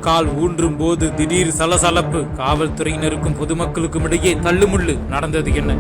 கால் ஊன்றும் போது திடீர் சலசலப்பு. காவல்துறையினருக்கும் பொதுமக்களுக்கும் இடையே தள்ளுமுள்ளு. நடந்தது என்ன?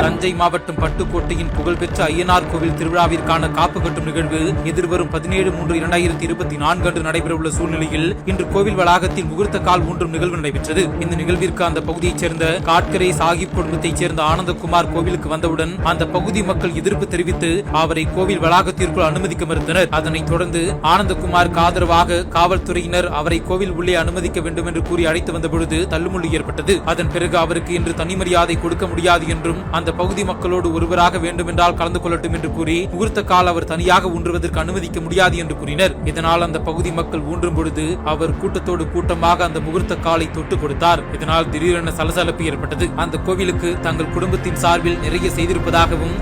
தஞ்சை மாவட்டம் பட்டுக்கோட்டையின் புகழ்பெற்ற ஐயனார் கோவில் திருவிழாவிற்கான காப்பு கட்டும் நிகழ்வு எதிர்வரும் 17/3/2024 அன்று நடைபெறவுள்ள சூழ்நிலையில் இன்று கோவில் வளாகத்தில் முகூர்த்த கால் ஊன்றும் நிகழ்வு நடைபெற்றது. இந்த நிகழ்விற்கு அந்த பகுதியைச் சேர்ந்த காட்கரை சாஹிப் குடும்பத்தைச் சேர்ந்த ஆனந்தகுமார் கோவிலுக்கு வந்தவுடன் அந்த பகுதி மக்கள் எதிர்ப்பு தெரிவித்து அவரை கோவில் வளாகத்திற்குள் அனுமதிக்க மறுத்தனர். அதனைத் தொடர்ந்து ஆனந்தகுமாருக்கு ஆதரவாக காவல்துறையினர் அவரை கோவில் உள்ளே அனுமதிக்க வேண்டும் என்று கூறி அழைத்து வந்த பொழுது தள்ளுமுள்ளு ஏற்பட்டது. அதன் பிறகு அவருக்கு இன்று தனி மரியாதை கொடுக்க முடியாது என்றும் அந்த பகுதி மக்களோடு ஒருவராக வேண்டுமென்றால் கலந்து கொள்ளட்டும் என்று கூறி முகூர்த்த கால் அவர் தனியாக ஊன்றுவதற்கு அனுமதிக்க முடியாது என்று கூறினர். இதனால் அந்த பகுதி மக்கள் ஊன்றும் பொழுது அவர் கூட்டத்தோடு கூட்டமாக அந்த முகூர்த்த காலை தொட்டு கொடுத்தார். இதனால் திடீரென சலசலப்பு ஏற்பட்டது. அந்த கோவிலுக்கு தங்கள் குடும்பத்தின் சார்பில் நிறைய செய்திருப்பதாகவும்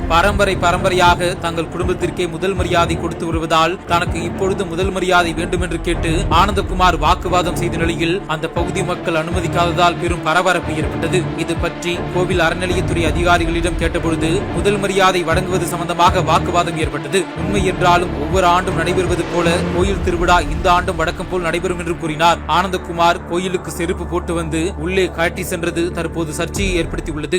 பரம்பரையாக தங்கள் குடும்பத்திற்கே முதல் மரியாதை கொடுத்து வருவதால் தனக்கு இப்பொழுது முதல் மரியாதை வேண்டும் என்று கேட்டு ஆனந்தகுமார் வாக்குவாதம் செய்த நிலையில் அந்த பகுதி மக்கள் அனுமதிக்காததால் பெரும் பரபரப்பு ஏற்பட்டது. இது பற்றி கோவில் அறநிலையத்துறை அதிகாரிகளிடம் கேட்டபொழுது முதல் மரியாதை வழங்குவது சம்பந்தமாக வாக்குவாதம் ஏற்பட்டது. உண்மை என்றாலும் ஒவ்வொரு ஆண்டும் நடைபெறுவது போல கோயில் திருவிழா இந்த ஆண்டும் வழக்கம் போல் நடைபெறும் என்று கூறினார். ஆனந்தகுமார் கோயிலுக்கு செருப்பு போட்டு வந்து உள்ளே காட்டி சென்றது தற்போது சர்ச்சையை ஏற்படுத்தியுள்ளது.